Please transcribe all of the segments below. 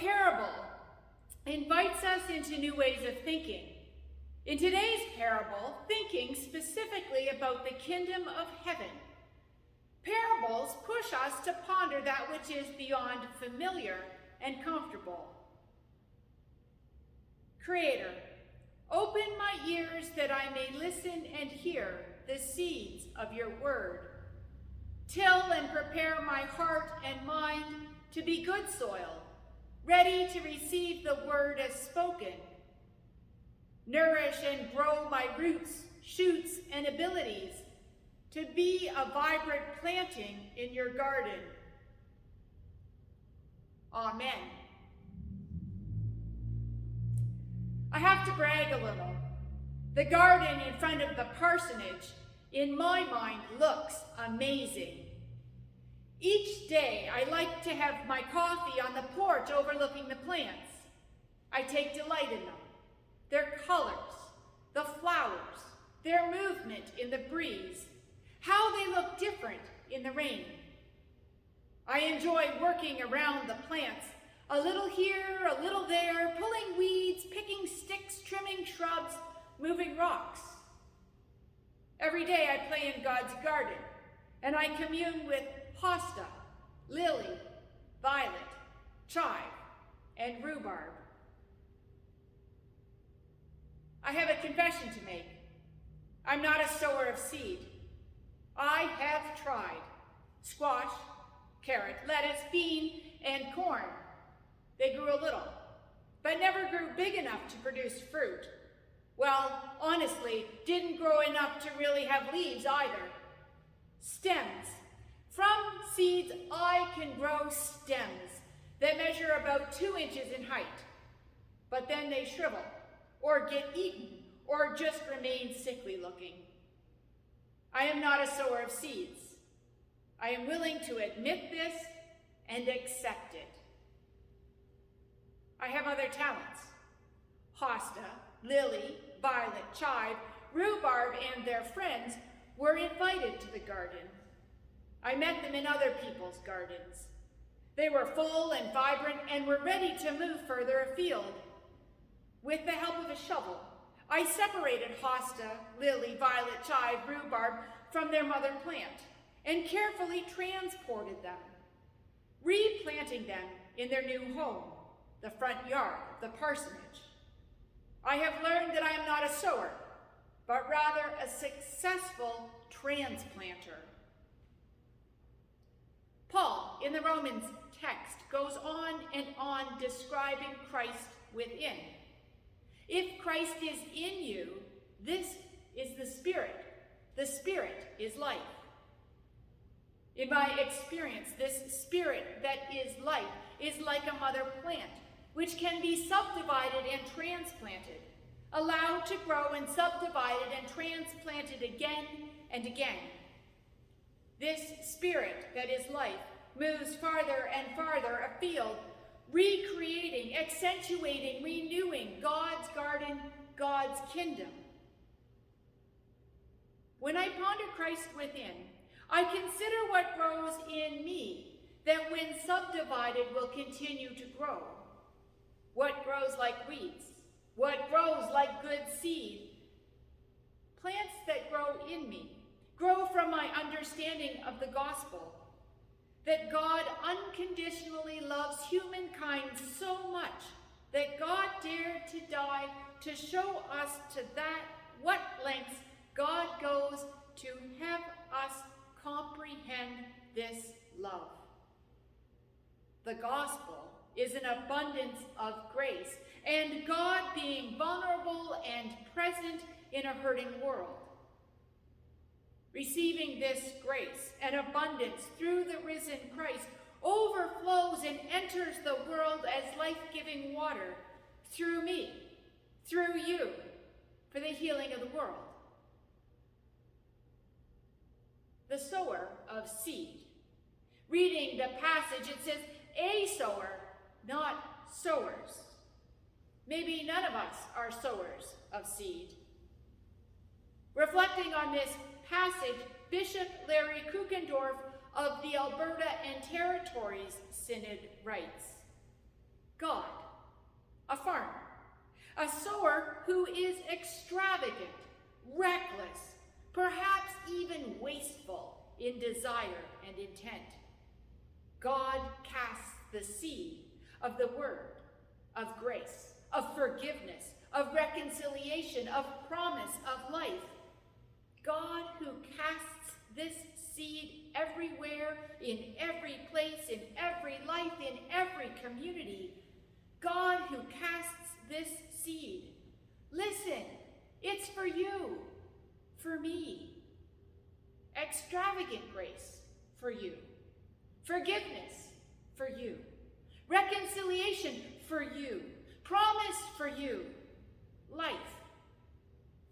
parable invites us into new ways of thinking. In today's parable, thinking specifically about the kingdom of heaven. Parables push us to ponder that which is beyond familiar and comfortable. Creator, open my ears that I may listen and hear the seeds of your word. Till and prepare my heart and mind to be good soil, ready to receive the word as spoken. Nourish and grow my roots, shoots, and abilities to be a vibrant planting in your garden. Amen. I have to brag a little. The garden in front of the parsonage, in my mind, looks amazing. Each day, I like to have my coffee on the porch overlooking the plants. I take delight in them. Their colors, the flowers, their movement in the breeze, how they look different in the rain. I enjoy working around the plants, a little here, a little there, pulling weeds, picking sticks, trimming shrubs, moving rocks. Every day I play in God's garden, and I commune with hosta, lily, violet, chive, and rhubarb. I have a confession to make. I'm not a sower of seed. I have tried squash, carrot, lettuce, bean, and corn. They grew a little, but never grew big enough to produce fruit. Well, honestly, didn't grow enough to really have leaves either. Stems. From seeds, I can grow stems that measure about 2 inches in height, but then they shrivel, or get eaten, or just remain sickly looking. I am not a sower of seeds. I am willing to admit this and accept it. I have other talents. Hosta, lily, violet, chive, rhubarb, and their friends were invited to the garden. I met them in other people's gardens. They were full and vibrant and were ready to move further afield. With the help of a shovel, I separated hosta, lily, violet, chive, rhubarb from their mother plant and carefully transported them, replanting them in their new home, the front yard of the parsonage. I have learned that I am not a sower, but rather a successful transplanter. Paul, in the Romans text, goes on and on describing Christ within. If Christ is in you, this is the Spirit. The Spirit is life. In my experience, this Spirit that is life is like a mother plant, which can be subdivided and transplanted, allowed to grow and subdivided and transplanted again and again. This Spirit that is life moves farther and farther afield, recreating, accentuating, renewing God's garden, God's kingdom. When I ponder Christ within, I consider what grows in me that when subdivided will continue to grow. What grows like weeds? What grows like good seed? Plants that grow in me grow from my understanding of the gospel, that God unconditionally loves humankind so much that God dared to die to show us to that what lengths God goes to have us comprehend this love. The gospel is an abundance of grace, and God being vulnerable and present in a hurting world. Receiving this grace and abundance through the risen Christ overflows and enters the world as life-giving water through me, through you, for the healing of the world. The sower of seed. Reading the passage, it says, a sower, not sowers. Maybe none of us are sowers of seed. Reflecting on this passage, Bishop Larry Kukendorf of the Alberta and Territories Synod writes, God, a farmer, a sower who is extravagant, reckless, perhaps even wasteful in desire and intent. God casts the seed of the word, of grace, of forgiveness, of reconciliation, of promise, of life. God who casts this seed everywhere, in every place, in every life, in every community. God who casts this seed. Listen, it's for you, for me. Extravagant grace for you. Forgiveness for you. Reconciliation for you. Promise for you. Life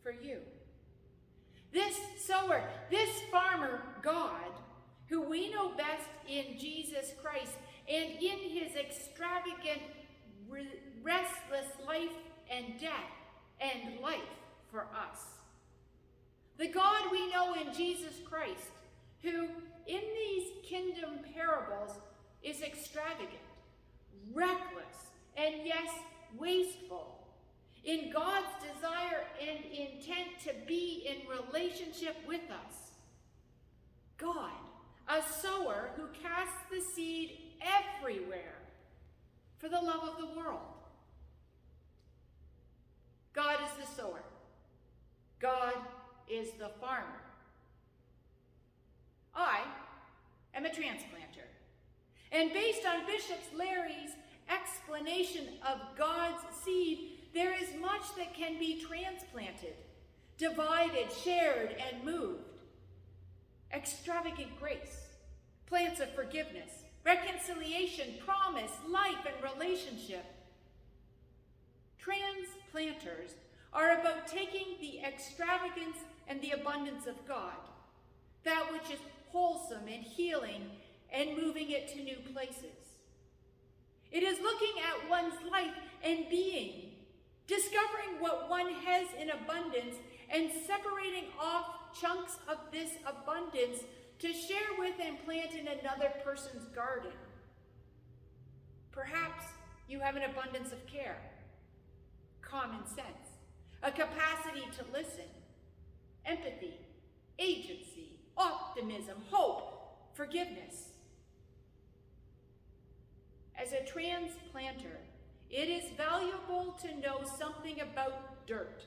for you. This sower, this farmer, God, who we know best in Jesus Christ and in his extravagant, restless life and death and life for us. The God we know in Jesus Christ, who in these kingdom parables is extravagant, reckless, and yes, wasteful, in God's desire and intent to be in relationship with us. God, a sower who casts the seed everywhere for the love of the world. God is the sower. God is the farmer. I am a transplanter. And based on Bishop Larry's explanation of God's seed, there is much that can be transplanted, divided, shared, and moved. Extravagant grace, plants of forgiveness, reconciliation, promise, life, and relationship. Transplanters are about taking the extravagance and the abundance of God, that which is wholesome and healing, and moving it to new places. It is looking at one's life and being, discovering what one has in abundance, and separating off chunks of this abundance to share with and plant in another person's garden. Perhaps you have an abundance of care, common sense, a capacity to listen, empathy, agency, optimism, hope, forgiveness. As a transplanter, it is valuable to know something about dirt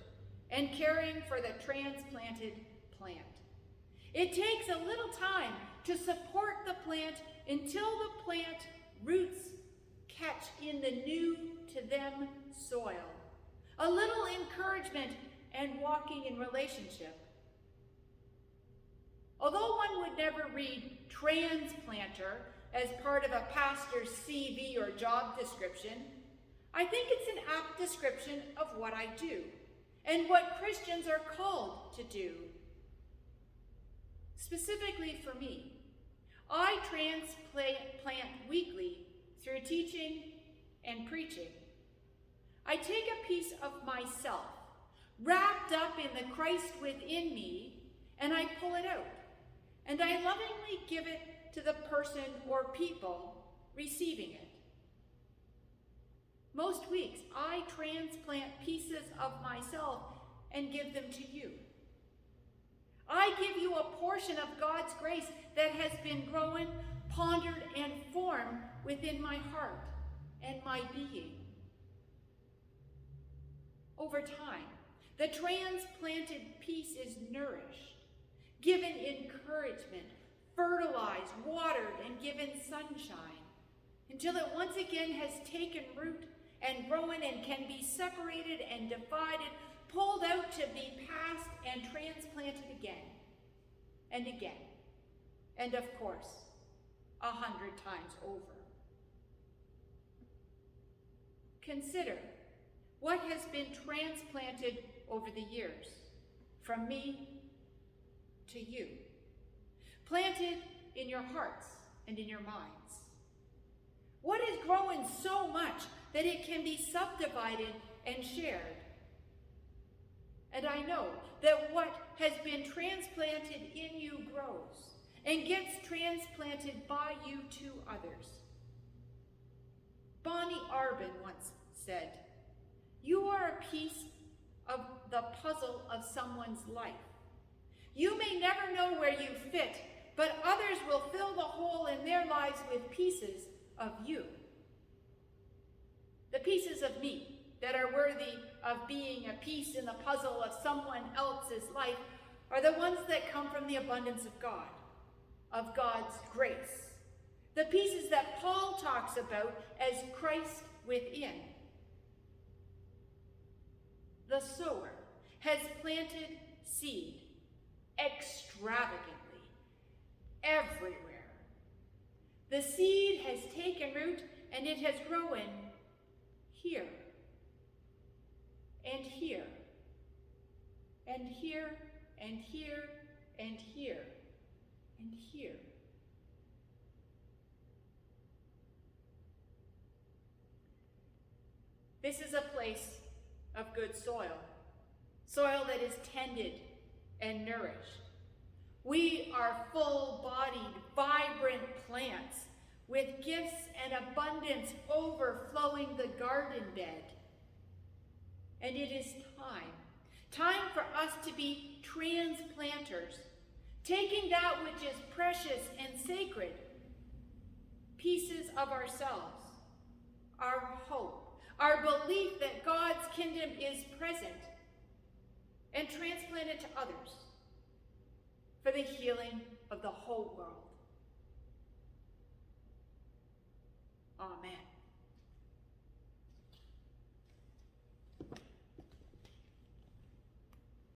and caring for the transplanted plant. It takes a little time to support the plant until the plant roots catch in the new to them soil. A little encouragement and walking in relationship. Although one would never read transplanter as part of a pastor's CV or job description, I think it's an apt description of what I do and what Christians are called to do. Specifically for me, I transplant weekly through teaching and preaching. I take a piece of myself, wrapped up in the Christ within me, and I pull it out, and I lovingly give it to the person or people receiving it. Most weeks, I transplant pieces of myself and give them to you. I give you a portion of God's grace that has been grown, pondered, and formed within my heart and my being. Over time, the transplanted piece is nourished, given encouragement, fertilized, watered, and given sunshine, until it once again has taken root and grown and can be separated and divided, pulled out to be passed and transplanted again, and again, and of course, 100 times over. Consider what has been transplanted over the years, from me to you, planted in your hearts and in your minds. What is growing so much that it can be subdivided and shared? And I know that what has been transplanted in you grows and gets transplanted by you to others. Bonnie Arbin once said, "You are a piece of the puzzle of someone's life. You may never know where you fit, but others will fill the hole in their lives with pieces of you. The pieces of me that are worthy of being a piece in the puzzle of someone else's life are the ones that come from the abundance of God, of God's grace. The pieces that Paul talks about as Christ within. The sower has planted seed extravagantly everywhere. The seed has taken root and it has grown here, and here, and here, and here, and here, and here. This is a place of good soil, soil that is tended and nourished. We are full-bodied, vibrant plants with gifts and abundance overflowing the garden bed. And it is time for us to be transplanters, taking that which is precious and sacred, pieces of ourselves, our hope, our belief that God's kingdom is present, and transplant it to others for the healing of the whole world. Amen.